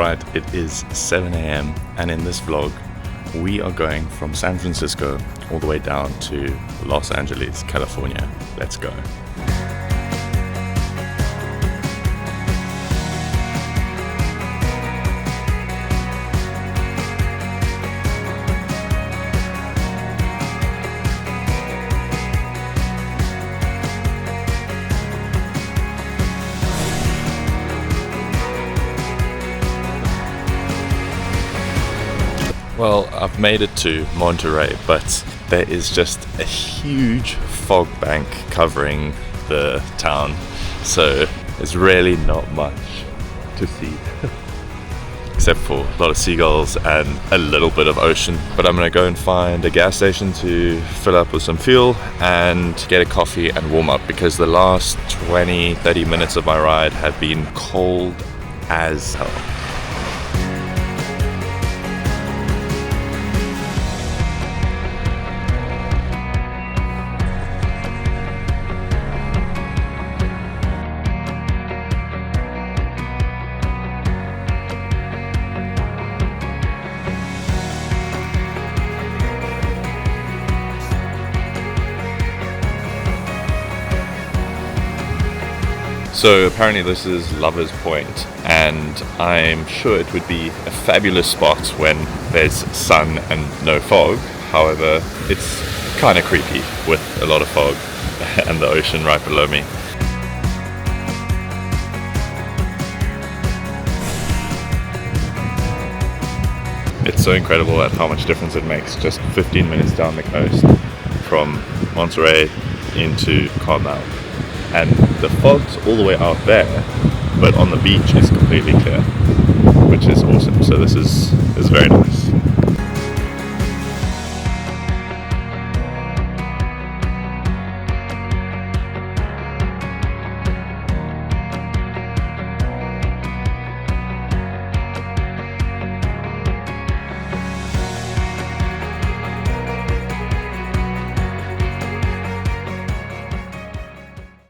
Right, it is 7 a.m. and in this vlog we are going from San Francisco all the way down to Los Angeles, California. Let's go. Well, I've made it to Monterey, but there is just a huge fog bank covering the town, so there's really not much to see except for a lot of seagulls and a little bit of ocean. But I'm gonna go and find a gas station to fill up with some fuel and get a coffee and warm up, because the last 20-30 minutes of my ride have been cold as hell. So apparently this is Lover's Point, and I'm sure it would be a fabulous spot when there's sun and no fog. However, it's kind of creepy with a lot of fog and the ocean right below me. It's so incredible at how much difference it makes just 15 minutes down the coast from Monterey into Carmel. And the fog's all the way out there, but on the beach is completely clear, which is awesome. So this is very nice.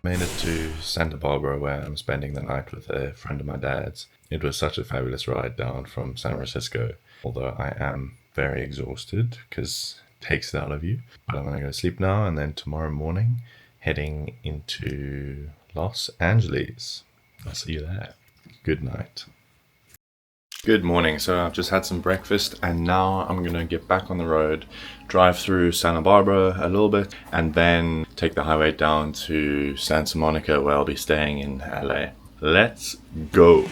Made it to Santa Barbara, where I'm spending the night with a friend of my dad's. It was such a fabulous ride down from San Francisco, although I am very exhausted because it takes it out of you. But I'm going to go to sleep now, and then tomorrow morning heading into Los Angeles. I'll see you there. Good night. Good morning. So I've just had some breakfast and now I'm going to get back on the road, drive through Santa Barbara a little bit, and then take the highway down to Santa Monica, where I'll be staying in LA. Let's go.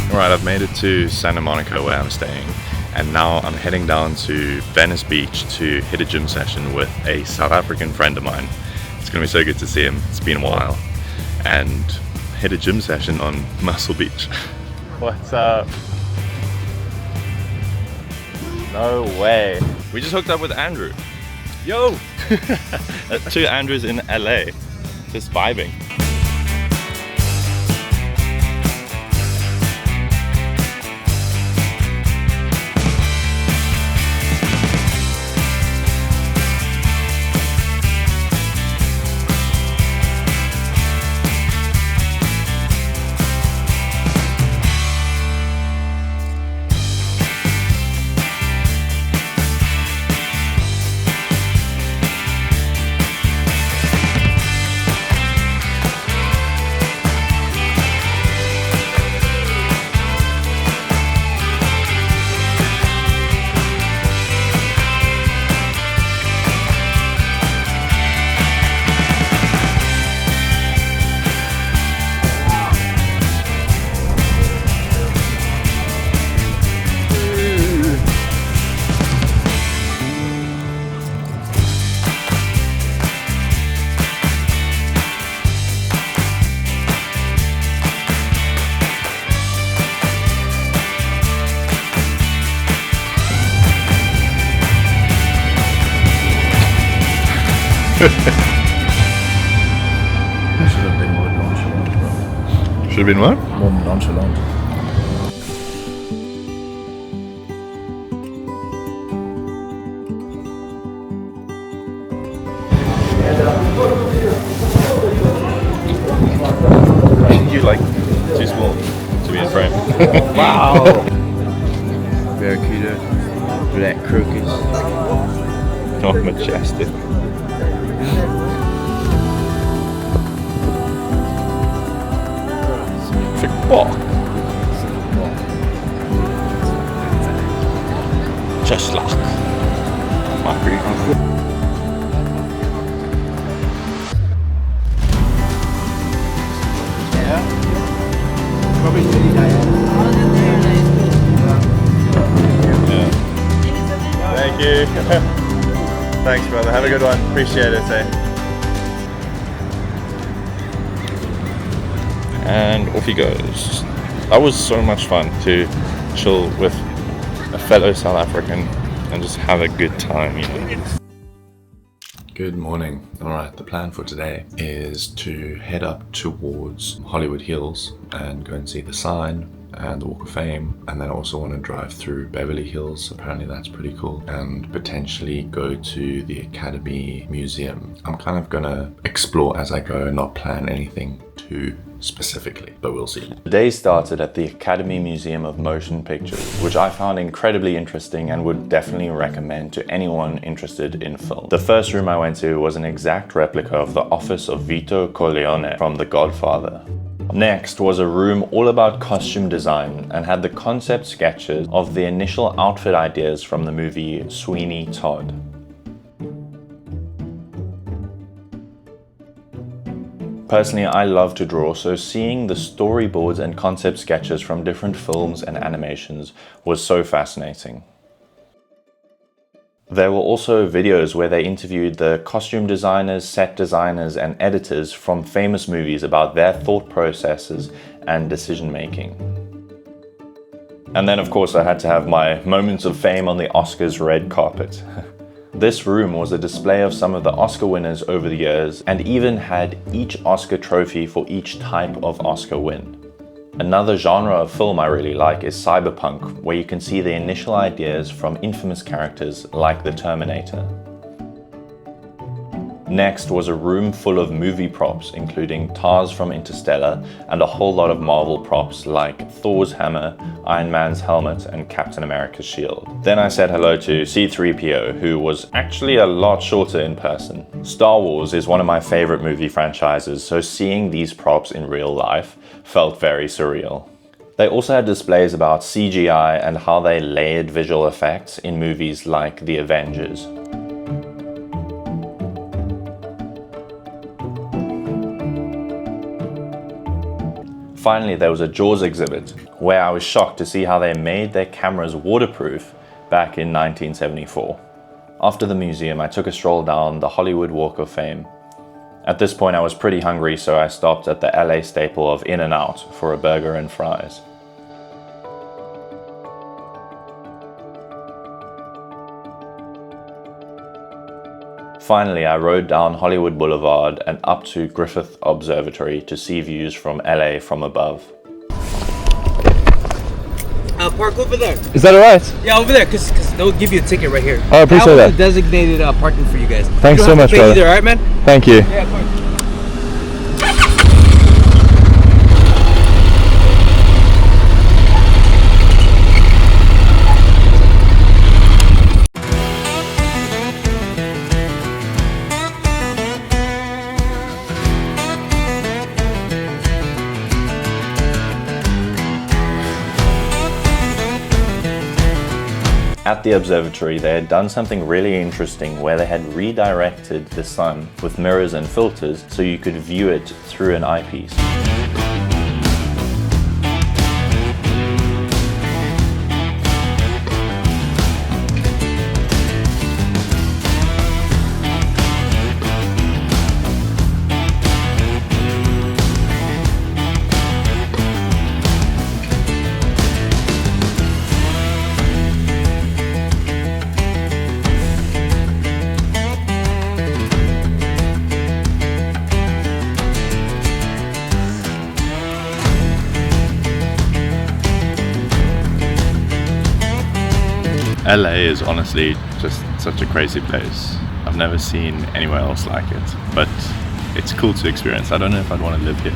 Alright, I've made it to Santa Monica, where I'm staying, and now I'm heading down to Venice Beach to hit a gym session with a South African friend of mine. It's going to be so good to see him. It's been a while. And hit a gym session on Muscle Beach. What's up? No way. We just hooked up with Andrew. Yo! 2 Andrews in LA. Just vibing. Should have been more nonchalant, bro. Should have been what? More nonchalant. You like too small to be in frame. Wow! Barracuda, black crocus. Oh, majestic. Football. Just like my green. Thank you. Thanks, brother. Have a good one. Appreciate it, eh? And off he goes. That was so much fun to chill with a fellow South African and just have a good time, you know. Good morning. Alright, the plan for today is to head up towards Hollywood Hills and go and see the sign and the Walk of Fame, and then I also want to drive through Beverly Hills, apparently that's pretty cool, and potentially go to the Academy Museum. I'm kind of gonna explore as I go and not plan anything too specifically, but we'll see. The day started at the Academy Museum of Motion Pictures, which I found incredibly interesting and would definitely recommend to anyone interested in film. The first room I went to was an exact replica of the office of Vito Corleone from The Godfather. Next was a room all about costume design and had the concept sketches of the initial outfit ideas from the movie Sweeney Todd. Personally, I love to draw, so seeing the storyboards and concept sketches from different films and animations was so fascinating. There were also videos where they interviewed the costume designers, set designers, and editors from famous movies about their thought processes and decision making. And then, of course, I had to have my moments of fame on the Oscars red carpet. This room was a display of some of the Oscar winners over the years and even had each Oscar trophy for each type of Oscar win. Another genre of film I really like is cyberpunk, where you can see the initial ideas from infamous characters like the Terminator. Next was a room full of movie props, including Tars from Interstellar and a whole lot of Marvel props like Thor's hammer, Iron Man's helmet, and Captain America's shield. Then I said hello to C-3PO, who was actually a lot shorter in person. Star Wars is one of my favorite movie franchises, so seeing these props in real life felt very surreal. They also had displays about CGI and how they layered visual effects in movies like The Avengers. Finally, there was a Jaws exhibit, where I was shocked to see how they made their cameras waterproof back in 1974. After the museum, I took a stroll down the Hollywood Walk of Fame. At this point, I was pretty hungry, so I stopped at the LA staple of In-N-Out for a burger and fries. Finally, I rode down Hollywood Boulevard and up to Griffith Observatory to see views from LA from above. Park over there. Is that alright? Yeah, over there, cause they'll give you a ticket right here. I appreciate that. Designated parking for you guys. Thanks so much, brother. Either, all right, man? Thank you. Yeah, of course. At the observatory, they had done something really interesting where they had redirected the sun with mirrors and filters so you could view it through an eyepiece. LA is honestly just such a crazy place. I've never seen anywhere else like it, but it's cool to experience. I don't know if I'd want to live here,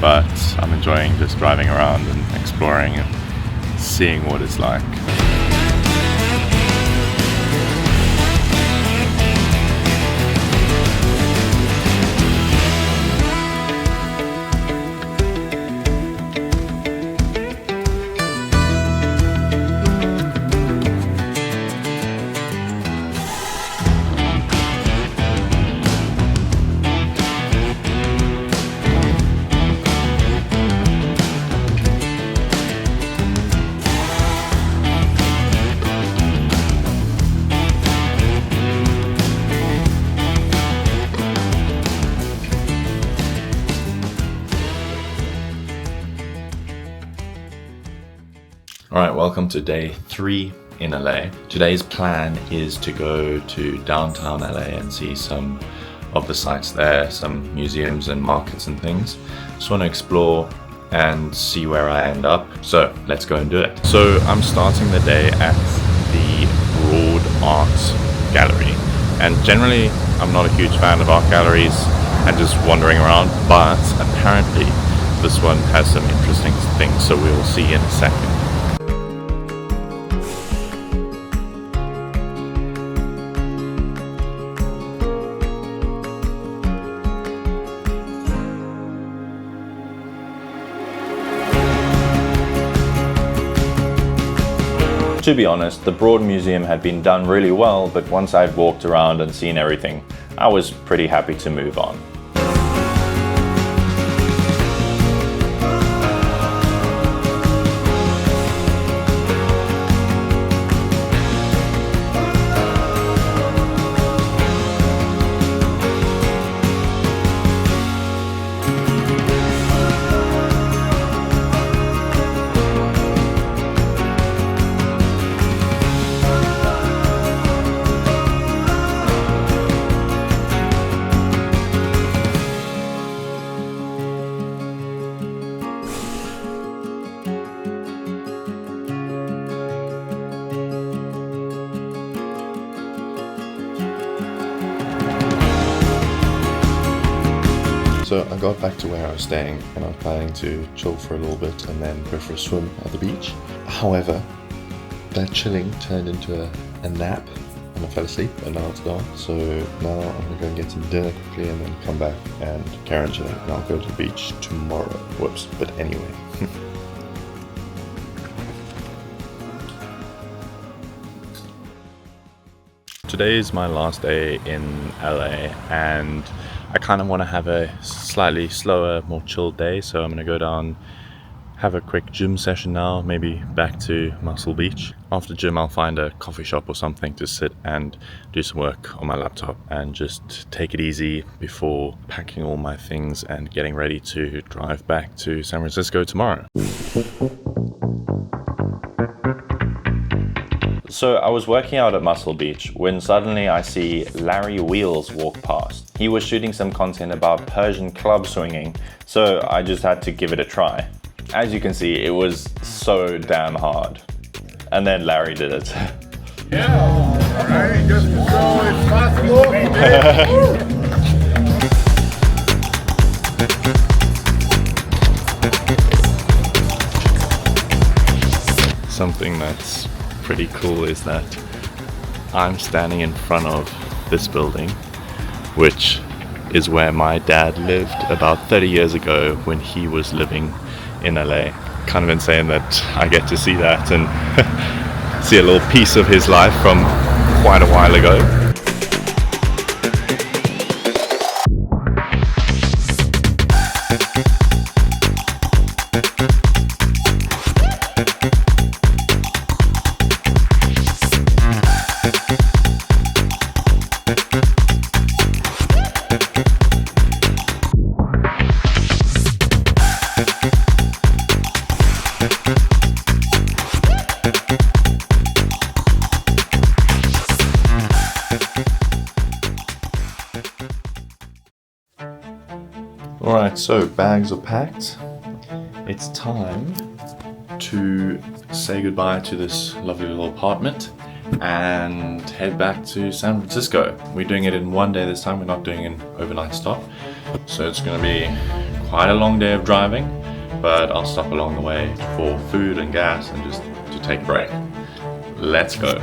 but I'm enjoying just driving around and exploring and seeing what it's like. Alright, welcome to day 3 in LA. Today's plan is to go to downtown LA and see some of the sites there, some museums and markets and things. Just want to explore and see where I end up. So let's go and do it. So I'm starting the day at the Broad Art Gallery. And generally, I'm not a huge fan of art galleries and just wandering around, but apparently this one has some interesting things, so we'll see in a second. To be honest, the Broad Museum had been done really well, but once I'd walked around and seen everything, I was pretty happy to move on. So I got back to where I was staying and I was planning to chill for a little bit and then go for a swim at the beach. However, that chilling turned into a nap and I fell asleep and now it's dark. So now I'm gonna go and get some dinner quickly and then come back and carry on chilling and I'll go to the beach tomorrow. Whoops, but anyway. Today is my last day in LA and I kind of want to have a slightly slower, more chilled day, so I'm going to go down, have a quick gym session now, maybe back to Muscle Beach. After gym I'll find a coffee shop or something to sit and do some work on my laptop and just take it easy before packing all my things and getting ready to drive back to San Francisco tomorrow. So I was working out at Muscle Beach when suddenly I see Larry Wheels walk past. He was shooting some content about Persian club swinging, so I just had to give it a try. As you can see, it was so damn hard. And then Larry did it. Yeah, alright, just so it's possible. Something that's pretty cool is that I'm standing in front of this building, which is where my dad lived about 30 years ago when he was living in LA. Kind of insane that I get to see that and see a little piece of his life from quite a while ago. Alright, so bags are packed. It's time to say goodbye to this lovely little apartment and head back to San Francisco. We're doing it in one day this time, we're not doing an overnight stop. So it's going to be quite a long day of driving, but I'll stop along the way for food and gas and just to take a break. Let's go.